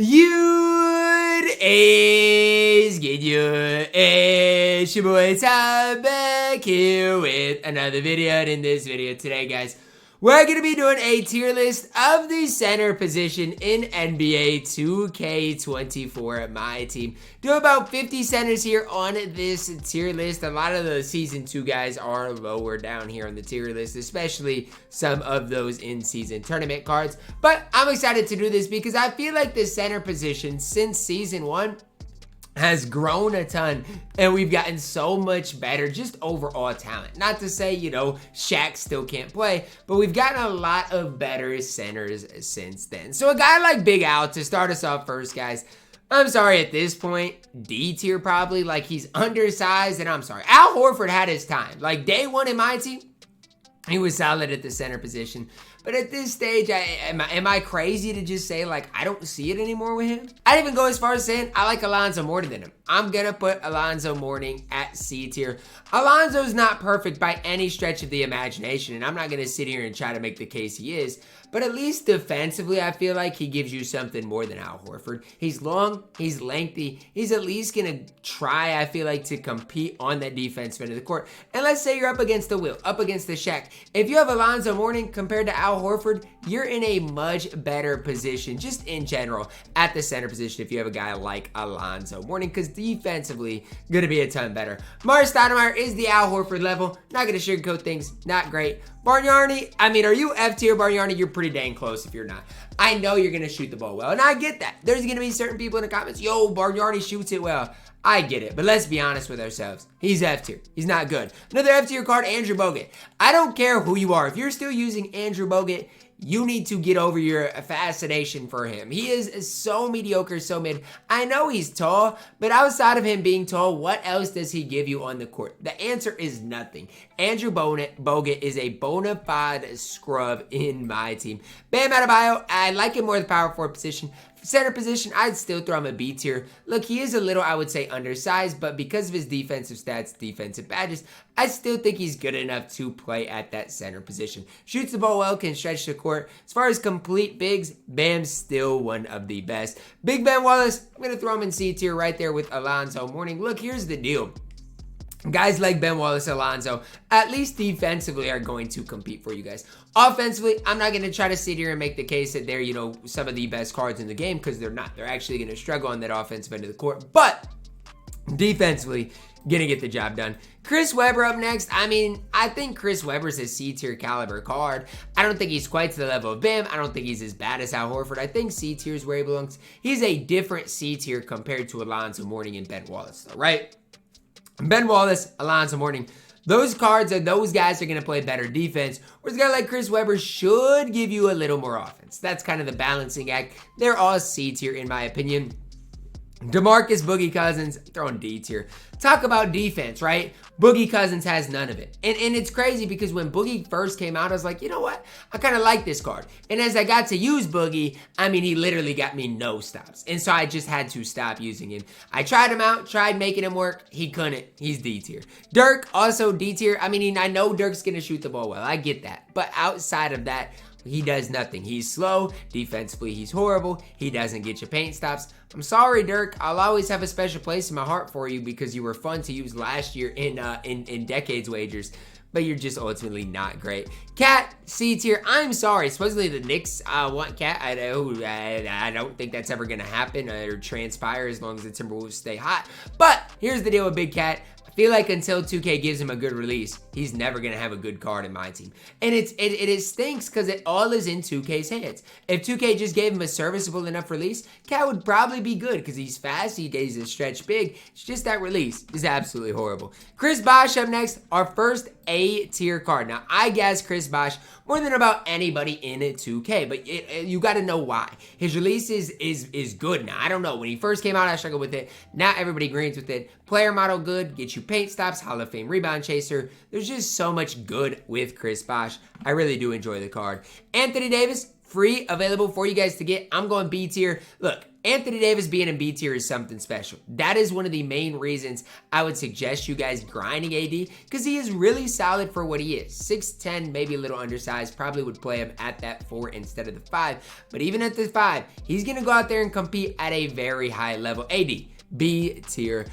Good is good. It's your boy Tom back here with another video. And in this video today, guys, we're going to be doing a tier list of the center position in NBA 2K24 MyTEAM. Do about 50 centers here on this tier list. A lot of the Season 2 guys are lower down here on the tier list, especially some of those in-season tournament cards. But I'm excited to do this because I feel like the center position since Season 1 has grown a ton, and we've gotten so much better just overall talent. Not to say, you know, Shaq still can't play, but we've gotten a lot of better centers since then. So a guy like Big Al, to start us off first, guys, I'm sorry, at this point, D tier probably, like he's undersized, and I'm sorry. Al Horford had his time. Like day one in my team, he was solid at the center position. But at this stage, am I crazy to just say, like, I don't see it anymore with him? I'd even go as far as saying I like Alonzo more than him. I'm going to put Alonzo Mourning at C tier. Alonzo's not perfect by any stretch of the imagination, and I'm not going to sit here and try to make the case he is. But at least defensively, I feel like he gives you something more than Al Horford. He's long, he's lengthy, he's at least going to try, I feel like, to compete on that defensive end of the court. And let's say you're up against the Will, up against the Shaq. If you have Alonzo Mourning compared to Al Horford, you're in a much better position, just in general, at the center position if you have a guy like Alonzo Mourning, because defensively, going to be a ton better. Mars Stoudemire is the Al Horford level. Not going to sugarcoat things, not great. Bargnani, I mean, are you F tier, Bargnani? You're pretty dang close if you're not. I know you're going to shoot the ball well, and I get that. There's going to be certain people in the comments, yo, Bargnani shoots it well. I get it, but let's be honest with ourselves. He's F tier. He's not good. Another F tier card, Andrew Bogut. I don't care who you are. If you're still using Andrew Bogut, you need to get over your fascination for him. He is so mediocre, so mid. I know he's tall, but outside of him being tall, what else does he give you on the court? The answer is nothing. Andrew Bogut is a bona fide scrub in my team. Bam Adebayo, I like him more the power forward position. Center position, I'd still throw him a B tier. Look, he is a little, I would say, undersized, but because of his defensive stats, defensive badges, I still think he's good enough to play at that center position. Shoots the ball well, can stretch the court. As far as complete bigs, Bam's still one of the best. Big Ben Wallace, I'm going to throw him in C tier right there with Alonzo Mourning. Look, here's the deal. Guys like Ben Wallace, Alonzo, at least defensively are going to compete for you guys. Offensively, I'm not going to try to sit here and make the case that they're, you know, some of the best cards in the game, because they're not. They're actually going to struggle on that offensive end of the court. But defensively, going to get the job done. Chris Webber up next. I mean, I think Chris Webber's a C tier caliber card. I don't think he's quite to the level of Bam. I don't think he's as bad as Al Horford. I think C tier is where he belongs. He's a different C tier compared to Alonzo Mourning and Ben Wallace, though, right? Ben Wallace, Alonzo Mourning, those cards and those guys are going to play better defense, whereas a guy like Chris Webber should give you a little more offense. That's kind of the balancing act. They're all C tier in my opinion. DeMarcus Boogie Cousins, throwing D tier. Talk about defense, right? Boogie Cousins has none of it. And it's crazy because when Boogie first came out, I was like, you know what? I kind of like this card. And as I got to use Boogie, I mean, he literally got me no stops. And so I just had to stop using him. I tried him out, tried making him work. He couldn't. He's D tier. Dirk, also D tier. I mean, I know Dirk's going to shoot the ball well. I get that. But outside of that, he does nothing. He's slow. Defensively, he's horrible. He doesn't get you paint stops. I'm sorry, Dirk. I'll always have a special place in my heart for you because you were fun to use last year in Decades Wagers, but you're just ultimately not great. Cat, C tier. I'm sorry. Supposedly the Knicks want Cat. I don't think that's ever going to happen or transpire as long as the Timberwolves stay hot. But here's the deal with Big Cat. I feel like until 2K gives him a good release, he's never going to have a good card in my team. And it stinks because it all is in 2K's hands. If 2K just gave him a serviceable enough release, Cat would probably be good because he's fast, he's a stretch big. It's just that release is absolutely horrible. Chris Bosh up next, our first A tier card. Now, I guess Chris Bosh more than about anybody in 2K, but you got to know why. His release is good now. I don't know. When he first came out, I struggled with it. Now everybody agrees with it. Player model good, get you paint stops, Hall of Fame rebound chaser. There's just so much good with Chris Bosh. I really do enjoy the card. Anthony Davis, free, available for you guys to get. I'm going B tier. Look, Anthony Davis being in B tier is something special. That is one of the main reasons I would suggest you guys grinding AD, because he is really solid for what he is. 6'10", maybe a little undersized, probably would play him at that 4 instead of the 5. But even at the 5, he's going to go out there and compete at a very high level. AD, B tier.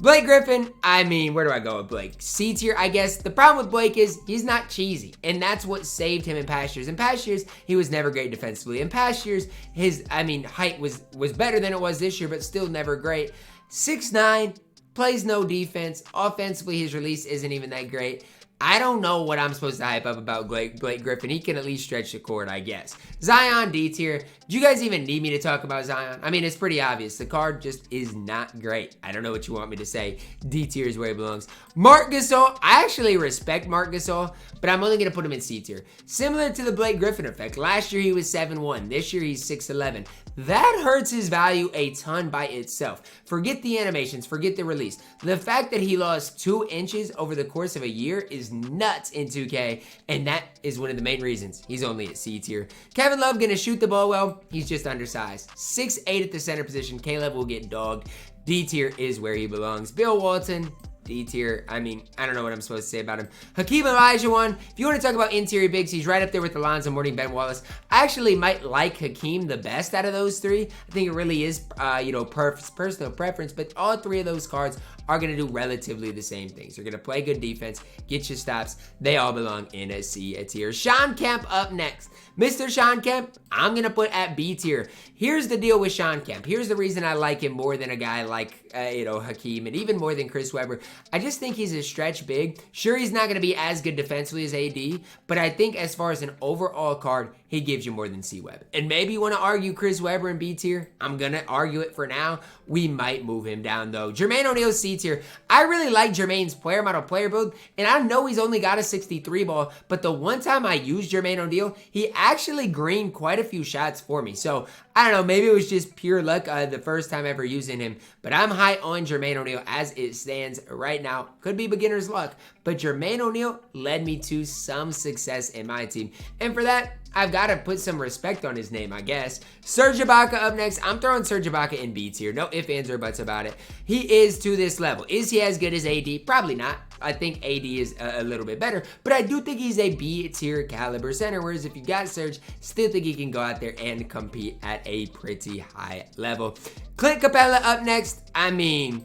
Blake Griffin, I mean, where do I go with Blake? C tier, I guess. The problem with Blake is he's not cheesy, and that's what saved him in past years. In past years, he was never great defensively. In past years, his, height was better than it was this year, but still never great. 6'9", plays no defense. Offensively, his release isn't even that great. I don't know what I'm supposed to hype up about Blake Griffin. He can at least stretch the court, I guess. Zion, D tier. Do you guys even need me to talk about Zion? I mean, it's pretty obvious. The card just is not great. I don't know what you want me to say. D tier is where he belongs. Marc Gasol. I actually respect Marc Gasol, but I'm only going to put him in C tier. Similar to the Blake Griffin effect. Last year, he was 7'1". This year, he's 6'11". That hurts his value a ton by itself. Forget the animations. Forget the release. The fact that he lost 2 inches over the course of a year is nuts in 2K, and that is one of the main reasons he's only at C tier. Kevin Love gonna shoot the ball well. He's just undersized. 6'8" at the center position. Caleb will get dogged. D tier is where he belongs. Bill Walton, D tier. I mean, I don't know what I'm supposed to say about him. Hakeem Olajuwon. If you want to talk about interior bigs, he's right up there with Alonzo Mourning, Ben Wallace. I actually might like Hakeem the best out of those 3. I think it really is, personal preference, but all 3 of those cards are going to do relatively the same things. They're going to play good defense, get your stops. They all belong in a C tier. Shawn Kemp up next. Mr. Shawn Kemp, I'm going to put at B tier. Here's the deal with Shawn Kemp. Here's the reason I like him more than a guy like, Hakeem, and even more than Chris Webber. I just think he's a stretch big. Sure, he's not going to be as good defensively as AD, but I think as far as an overall card, he gives you more than C-Web. And maybe you want to argue Chris Webber in B tier. I'm going to argue it for now. We might move him down, though. Jermaine O'Neal, C tier. I really like Jermaine's player model player build, and I know he's only got a 63 ball, but the one time I used Jermaine O'Neal, he actually greened quite a few shots for me. So, I don't know, maybe it was just pure luck the first time ever using him, but I'm high on Jermaine O'Neal as it stands right now. Could be beginner's luck, but Jermaine O'Neal led me to some success in my team, and for that, I've got to put some respect on his name, I guess. Serge Ibaka up next. I'm throwing Serge Ibaka in B tier. No ifs, ands, or buts about it. He is to this level. Is he as good as AD? Probably not. I think AD is a little bit better, but I do think he's a B tier caliber center, whereas if you got Serge, still think he can go out there and compete at a pretty high level. Clint Capella up next. I mean,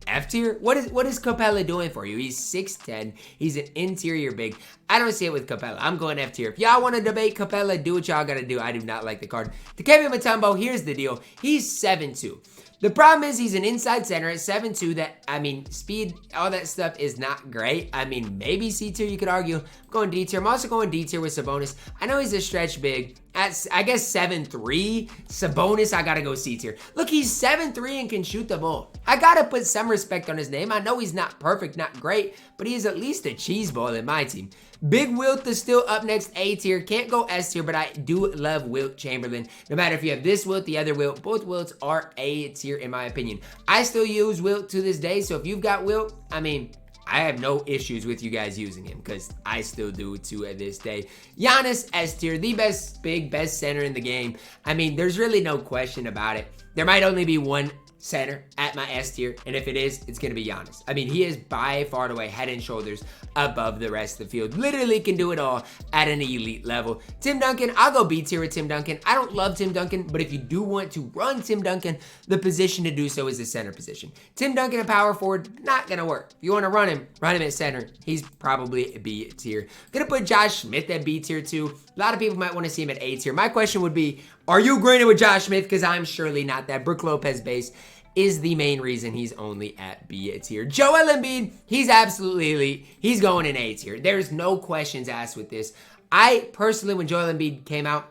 F tier? What is Capella doing for you? He's 6'10". He's an interior big. I don't see it with Capella. I'm going F tier. If y'all want to debate Capella, do what y'all got to do. I do not like the card. Dikembe Mutombo, here's the deal. He's 7'2". The problem is he's an inside center at 7'2". That, I mean, speed, all that stuff is not great. I mean, maybe C tier, you could argue. I'm going D tier. I'm also going D tier with Sabonis. I know he's a stretch big. At, I guess, 7'3". Sabonis, I gotta go C tier. Look, he's 7'3" and can shoot the ball. I gotta put some respect on his name. I know he's not perfect, not great, but he is at least a cheese ball in my team. Big Wilt is still up next, A tier. Can't go S tier, but I do love Wilt Chamberlain. No matter if you have this Wilt, the other Wilt, both Wilts are A tier in my opinion. I still use Wilt to this day, so if you've got Wilt, I mean, I have no issues with you guys using him because I still do to this day. Giannis, S tier, the best big, best center in the game. I mean, there's really no question about it. There might only be one center at my S tier, and if it is, it's gonna be Giannis. I mean, he is by far and away head and shoulders above the rest of the field. Literally can do it all at an elite level. Tim Duncan, I'll go B tier with Tim Duncan. I don't love Tim Duncan, but if you do want to run Tim Duncan, the position to do so is the center position. Tim Duncan at power forward, not gonna work. If you want to run him at center. He's probably a B tier. Gonna put Josh Smith at B tier too. A lot of people might want to see him at A tier. My question would be, are you greening with Josh Smith? Because I'm surely not. That Brook Lopez base is the main reason he's only at B tier. Joel Embiid, he's absolutely elite. He's going in A tier. There's no questions asked with this. I personally, when Joel Embiid came out,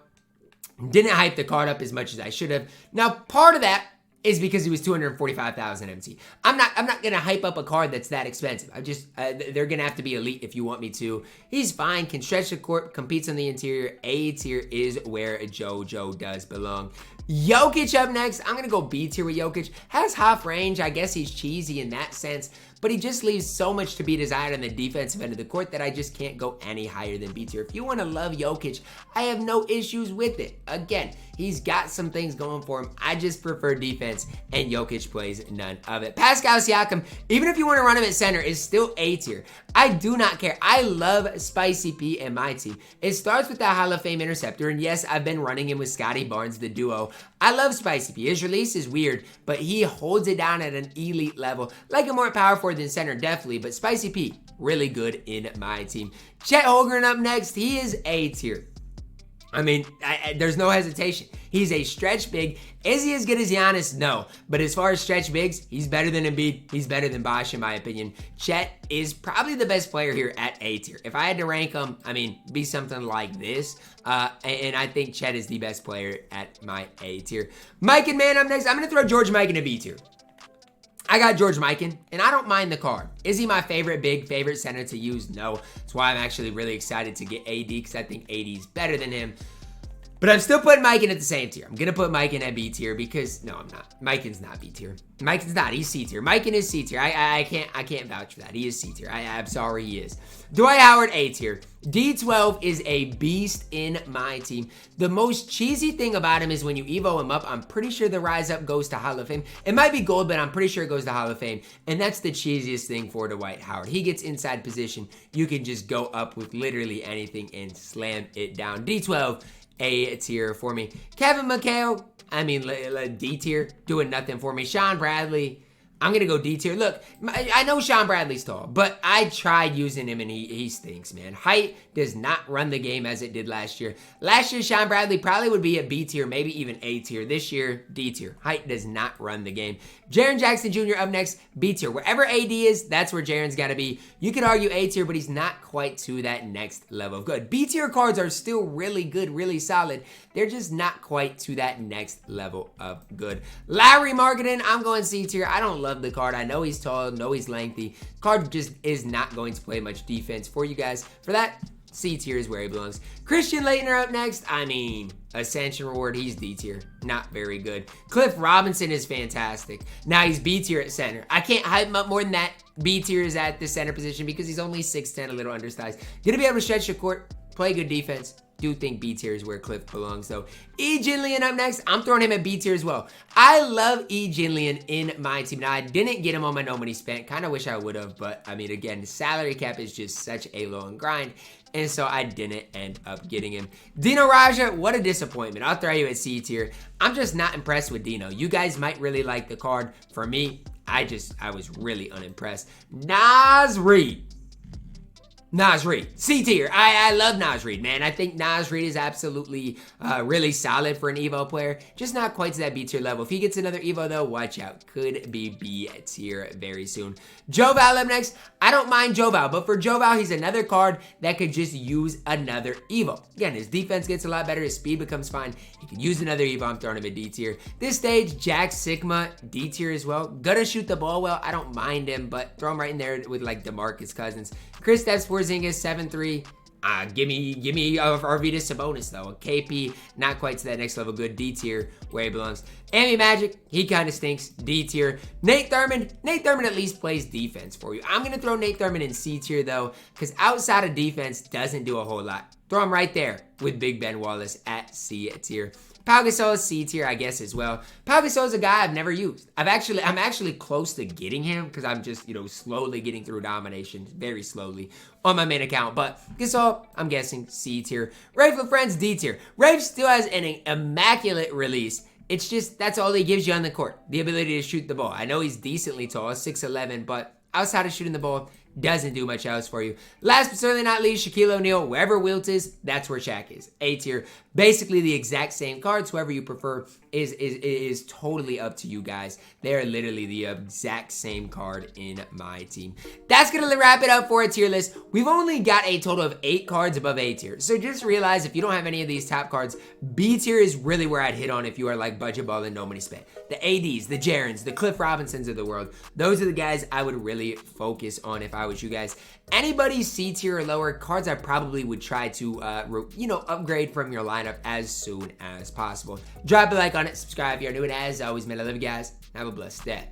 didn't hype the card up as much as I should have. Now, part of that is because he was 245,000 MT. I'm not gonna hype up a card that's that expensive. I just they're gonna have to be elite if you want me to. He's fine, can stretch the court, competes on the interior. A tier is where JoJo does belong. Jokic up next. I'm gonna go B tier with Jokic. Has half range. I guess he's cheesy in that sense, but he just leaves so much to be desired on the defensive end of the court that I just can't go any higher than B tier. If you want to love Jokic, I have no issues with it. Again, he's got some things going for him. I just prefer defense, and Jokic plays none of it. Pascal Siakam, even if you want to run him at center, is still A tier. I do not care. I love Spicy P and my team. It starts with that Hall of Fame interceptor, and yes, I've been running him with Scotty Barnes, the duo. I love Spicy P. His release is weird, but he holds it down at an elite level. Like a more power forward than center, definitely, but Spicy P, really good in my team. Chet Holmgren up next. He is A tier. I mean, there's no hesitation. He's a stretch big. Is he as good as Giannis? No. But as far as stretch bigs, he's better than Embiid. He's better than Bosh, in my opinion. Chet is probably the best player here at A tier. If I had to rank him, I mean, be something like this. And I think Chet is the best player at my A tier. Mike and Man up next. I'm going to throw George Mikan a B tier. I got George Mikan, and I don't mind the card. Is he my favorite center to use? No. That's why I'm actually really excited to get AD, because I think AD is better than him. But I'm still putting Mikan at the same tier. I'm going to put Mikan at B tier because, no, I'm not. Mikan's not B tier. Mikan's not. He's C tier. Mikan is C tier. I can't vouch for that. He is C tier. I'm sorry he is. Dwight Howard, A tier. D12 is a beast in my team. The most cheesy thing about him is when you evo him up, I'm pretty sure the rise up goes to Hall of Fame. It might be gold, but I'm pretty sure it goes to Hall of Fame. And that's the cheesiest thing for Dwight Howard. He gets inside position. You can just go up with literally anything and slam it down. D12, A tier for me. Kevin McHale, I mean, D tier, doing nothing for me. Sean Bradley, I'm going to go D tier. Look, I know Sean Bradley's tall, but I tried using him and he stinks, man. Height does not run the game as it did last year. Last year, Sean Bradley probably would be a B tier, maybe even A tier. This year, D tier. Height does not run the game. Jaren Jackson Jr. up next, B tier. Wherever AD is, that's where Jaren's got to be. You could argue A tier, but he's not quite to that next level of good. B tier cards are still really good, really solid. They're just not quite to that next level of good. Larry Marketing, I'm going C tier. I don't love the card. I know he's tall, know he's lengthy. Card just is not going to play much defense for you guys. For that, C tier is where he belongs. Christian Laettner up next. I mean, Ascension Reward, he's D tier. Not very good. Cliff Robinson is fantastic. Now he's B tier at center. I can't hype him up more than that. B tier is at the center position because he's only 6'10", a little undersized. Gonna be able to stretch the court, play good defense. Do think B tier is where Cliff belongs though. E. Jinlian up next. I'm throwing him at B tier as well. I love E. Jinlian in my team. Now I didn't get him on my no money spent. Kind of wish I would have, but I mean again, the salary cap is just such a long grind. And so I didn't end up getting him. Dino Raja, what a disappointment. I'll throw you at C tier. I'm just not impressed with Dino. You guys might really like the card. For me, I was really unimpressed. Naz Reid. Naz Reid, C tier. I love Naz Reid, man. I think Naz Reid is absolutely really solid for an Evo player. Just not quite to that B tier level. If he gets another Evo though, watch out. Could be B tier very soon. Joval up next. I don't mind Joval, but for Joval, he's another card that could just use another Evo. Again, his defense gets a lot better. His speed becomes fine. He could use another Evo. I'm throwing him at D tier. This stage, Jack Sigma, D tier as well. Gonna shoot the ball well. I don't mind him, but throw him right in there with like DeMarcus Cousins. Kristaps Porzingis, 7'3". Give me Arvydas Sabonis though. A KP, not quite to that next level good. D tier, where he belongs. Amy Magic, he kind of stinks. D tier. Nate Thurmond at least plays defense for you. I'm going to throw Nate Thurmond in C tier though, because outside of defense, doesn't do a whole lot. Throw him right there with Big Ben Wallace at C tier. Pau Gasol, C tier, I guess, as well. Pau Gasol is a guy I've never used. I'm actually close to getting him because I'm just, slowly getting through domination, very slowly on my main account. But Gasol, I'm guessing C tier. Rafe LaFrentz, D tier. Rafe still has an immaculate release. It's just, that's all he gives you on the court. The ability to shoot the ball. I know he's decently tall, 6'11", but outside of shooting the ball, doesn't do much else for you. Last but certainly not least, Shaquille O'Neal. Wherever Wilt is, that's where Shaq is. A tier. Basically the exact same cards. Whoever you prefer is totally up to you guys. They're literally the exact same card in my team. That's going to wrap it up for a tier list. We've only got a total of 8 cards above A tier. So just realize if you don't have any of these top cards, B tier is really where I'd hit on if you are like budget ball and no money spent. The ADs, the Jarens, the Cliff Robinsons of the world. Those are the guys I would really focus on if I was you guys. Anybody C tier or lower, cards I probably would try to, upgrade from your lineup as soon as possible. Drop a like on it, subscribe if you're new, and as always, man, I love you guys. Have a blessed day.